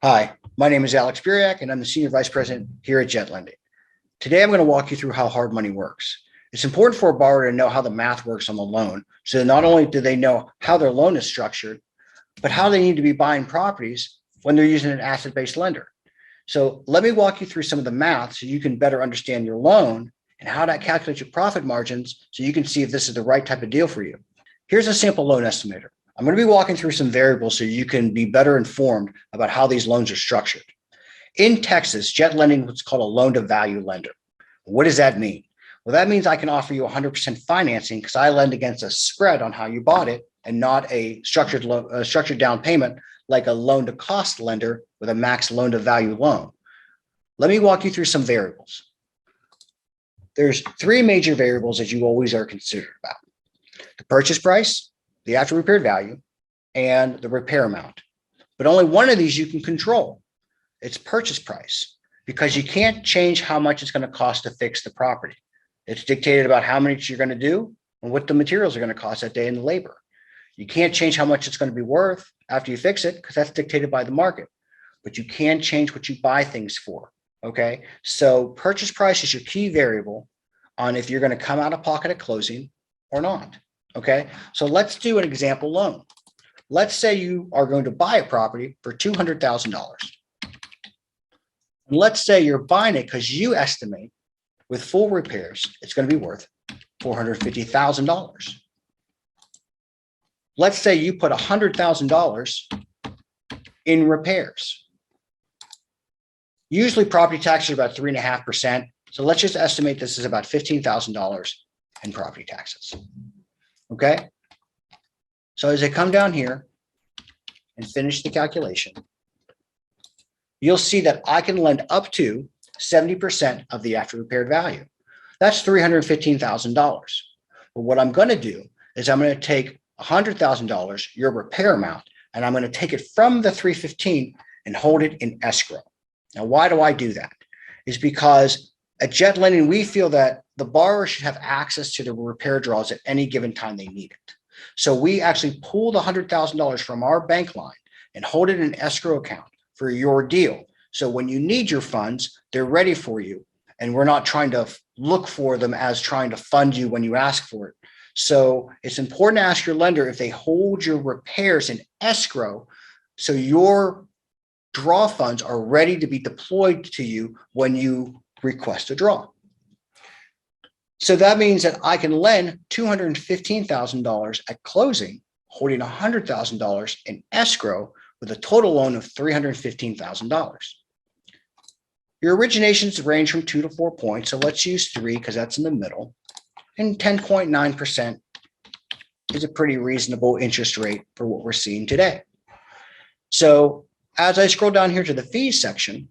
Hi, my name is Alex Buriak, and I'm the Senior Vice President here at Jet Lending. Today, I'm going to walk you through how hard money works. It's important for a borrower to know how the math works on the loan, so that not only do they know how their loan is structured, but how they need to be buying properties when they're using an asset-based lender. So let me walk you through some of the math so you can better understand your loan and how to calculate your profit margins so you can see if this is the right type of deal for you. Here's a sample loan estimator. I'm going to be walking through some variables so you can be better informed about how these loans are structured. In Texas, Jet Lending is what's called a loan-to-value lender. What does that mean? Well, that means I can offer you 100% financing because I lend against a spread on how you bought it and not a structured down payment like a loan-to-cost lender with a max loan-to-value loan. Let me walk you through some variables. There's three major variables that you always are considered about: the purchase price, the after repaired value, and the repair amount. But only one of these you can control. It's purchase price, because you can't change how much it's going to cost to fix the property. It's dictated about how much you're going to do and what the materials are going to cost that day and the labor. You can't change how much it's going to be worth after you fix it because that's dictated by the market. But you can change what you buy things for. Okay, so purchase price is your key variable on if you're going to come out of pocket at closing or not. Okay, so let's do an example loan. Let's say you are going to buy a property for $200,000. And let's say you're buying it because you estimate with full repairs, it's going to be worth $450,000. Let's say you put $100,000 in repairs. Usually property taxes are about 3.5%. So let's just estimate this is about $15,000 in property taxes. Okay. So as I come down here and finish the calculation, you'll see that I can lend up to 70% of the after repaired value. That's $315,000. But what I'm going to do is I'm going to take $100,000, your repair amount, and I'm going to take it from the 315 and hold it in escrow. Now, why do I do that? Is because at Jet Lending, we feel that the borrower should have access to the repair draws at any given time they need it. So we actually pull the $100,000 from our bank line and hold it in an escrow account for your deal. So when you need your funds, they're ready for you. And we're not trying to look for them as trying to fund you when you ask for it. So it's important to ask your lender if they hold your repairs in escrow so your draw funds are ready to be deployed to you when you request a draw. So that means that I can lend $215,000 at closing, holding $100,000 in escrow with a total loan of $315,000. Your originations range from 2 to 4 points. So let's use 3 because that's in the middle. And 10.9% is a pretty reasonable interest rate for what we're seeing today. So as I scroll down here to the fees section,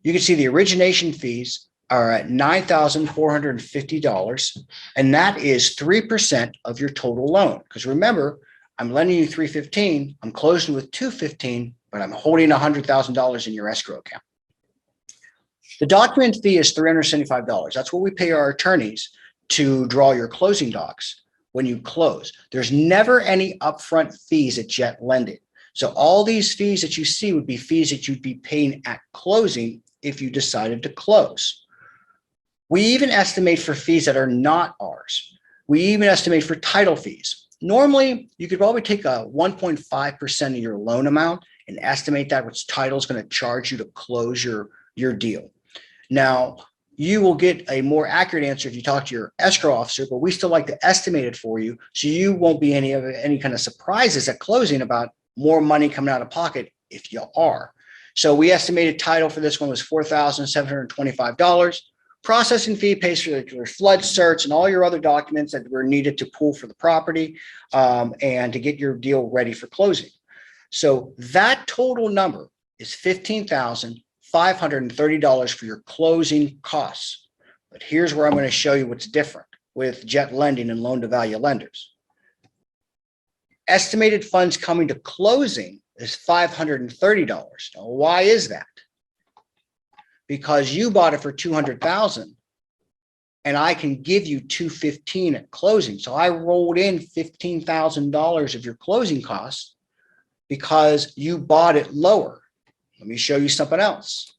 you can see the origination fees are at $9,450, and that is 3% of your total loan. Because remember, I'm lending you $315, I'm closing with $215, but I'm holding $100,000 in your escrow account. The document fee is $375. That's what we pay our attorneys to draw your closing docs when you close. There's never any upfront fees at Jet Lending. So all these fees that you see would be fees that you'd be paying at closing if you decided to close. We even estimate for fees that are not ours. We even estimate for title fees. Normally, you could probably take a 1.5% of your loan amount and estimate that which title is going to charge you to close your deal. Now, you will get a more accurate answer if you talk to your escrow officer, but we still like to estimate it for you so you won't be any kind of surprises at closing about more money coming out of pocket if you are. So we estimated title for this one was $4,725. Processing fee pays for your flood certs and all your other documents that were needed to pull for the property and to get your deal ready for closing. So that total number is $15,530 for your closing costs. But here's where I'm going to show you what's different with Jet Lending and loan-to-value lenders. Estimated funds coming to closing is $530. Now, why is that? Because you bought it for $200,000 and I can give you $215 at closing. So I rolled in $15,000 of your closing costs because you bought it lower. Let me show you something else.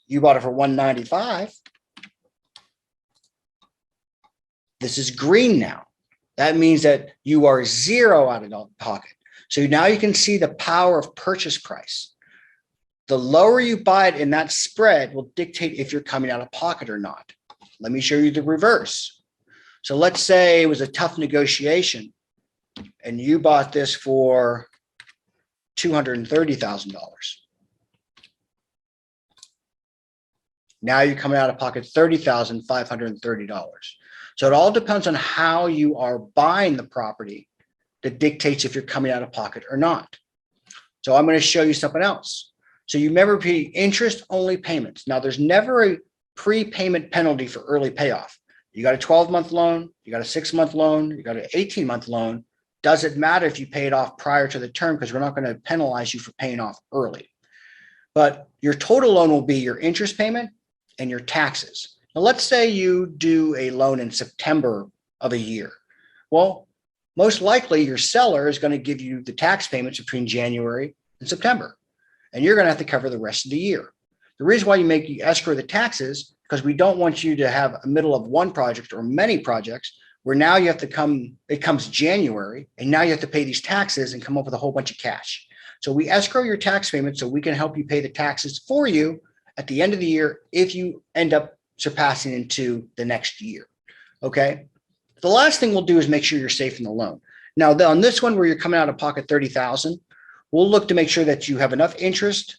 You bought it for $195. This is green now. That means that you are zero out of pocket. So now you can see the power of purchase price. The lower you buy it in that spread will dictate if you're coming out of pocket or not. Let me show you the reverse. So let's say it was a tough negotiation and you bought this for $230,000. Now you're coming out of pocket $30,530. So it all depends on how you are buying the property that dictates if you're coming out of pocket or not. So I'm going to show you something else. So you remember pay interest only payments. Now there's never a prepayment penalty for early payoff. You got a 12-month loan, you got a 6-month loan, you got an 18-month loan. Doesn't matter if you pay it off prior to the term because we're not going to penalize you for paying off early. But your total loan will be your interest payment and your taxes. Now, let's say you do a loan in September of a year. Well, most likely your seller is going to give you the tax payments between January and September, and you're going to have to cover the rest of the year. The reason why you escrow the taxes, because we don't want you to have a middle of one project or many projects where now you have to it comes January, and now you have to pay these taxes and come up with a whole bunch of cash. So we escrow your tax payments so we can help you pay the taxes for you at the end of the year if you end up surpassing into the next year. Okay. The last thing we'll do is make sure you're safe in the loan. Now, on this one where you're coming out of pocket $30,000, we'll look to make sure that you have enough interest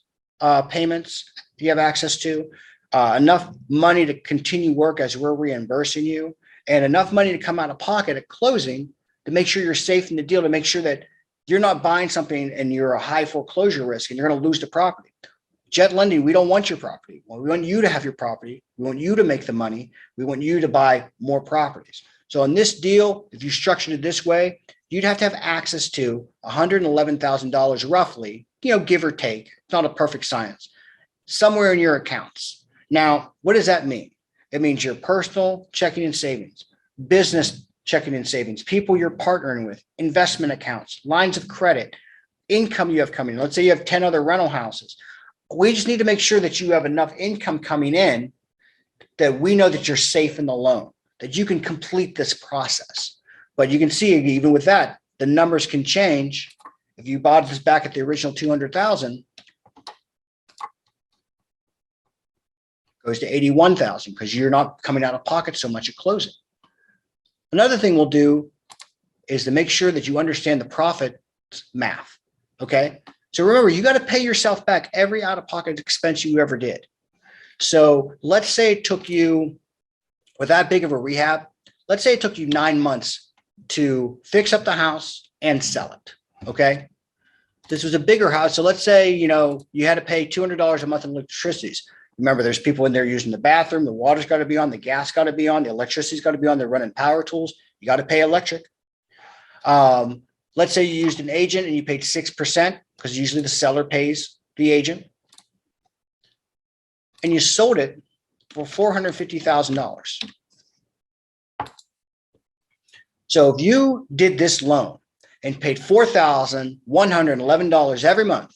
payments you have access to, enough money to continue work as we're reimbursing you, and enough money to come out of pocket at closing to make sure you're safe in the deal, to make sure that you're not buying something and you're a high foreclosure risk and you're going to lose the property. Jet Lending, we don't want your property. Well, we want you to have your property. We want you to make the money. We want you to buy more properties. So in this deal, if you structured it this way, you'd have to have access to $111,000 roughly, give or take. It's not a perfect science, somewhere in your accounts. Now, what does that mean? It means your personal checking and savings, business checking and savings, people you're partnering with, investment accounts, lines of credit, income you have coming in. Let's say you have 10 other rental houses. We just need to make sure that you have enough income coming in that we know that you're safe in the loan, that you can complete this process. But you can see even with that, the numbers can change. If you bought this back at the original 200,000, goes to 81,000 because you're not coming out of pocket so much at closing. Another thing we'll do is to make sure that you understand the profit math. Okay. So remember, you got to pay yourself back every out-of-pocket expense you ever did. So let's say it took you, with that big of a rehab, let's say it took you 9 months to fix up the house and sell it. Okay. This was a bigger house. So let's say, you had to pay $200 a month in electricity. Remember, there's people in there using the bathroom. The water's got to be on. The gas got to be on. The electricity's got to be on. They're running power tools. You got to pay electric. Let's say you used an agent and you paid 6% because usually the seller pays the agent, and you sold it for $450,000. So if you did this loan and paid $4,111 every month,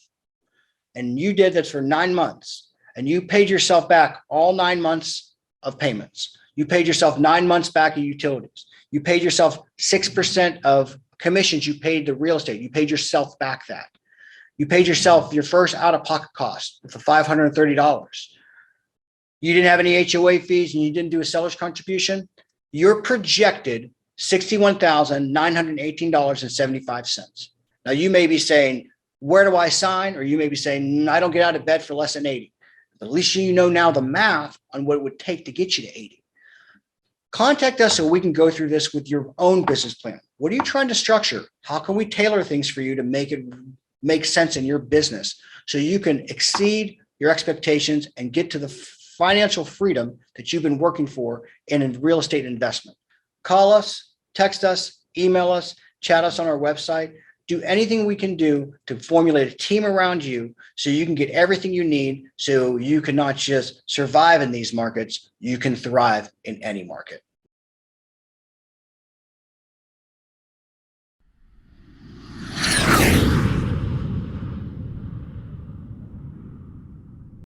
and you did this for 9 months, and you paid yourself back all 9 months of payments, you paid yourself 9 months back of utilities, you paid yourself 6% of commissions, you paid the real estate, you paid yourself back that. You paid yourself your first out-of-pocket cost for $530. You didn't have any HOA fees and you didn't do a seller's contribution. You're projected $61,918.75. Now you may be saying, where do I sign? Or you may be saying, I don't get out of bed for less than 80. But at least you know now the math on what it would take to get you to 80. Contact us so we can go through this with your own business plan. What are you trying to structure? How can we tailor things for you to make it make sense in your business so you can exceed your expectations and get to the financial freedom that you've been working for in a real estate investment? Call us, text us, email us, chat us on our website. Do anything we can do to formulate a team around you so you can get everything you need so you can not just survive in these markets, you can thrive in any market.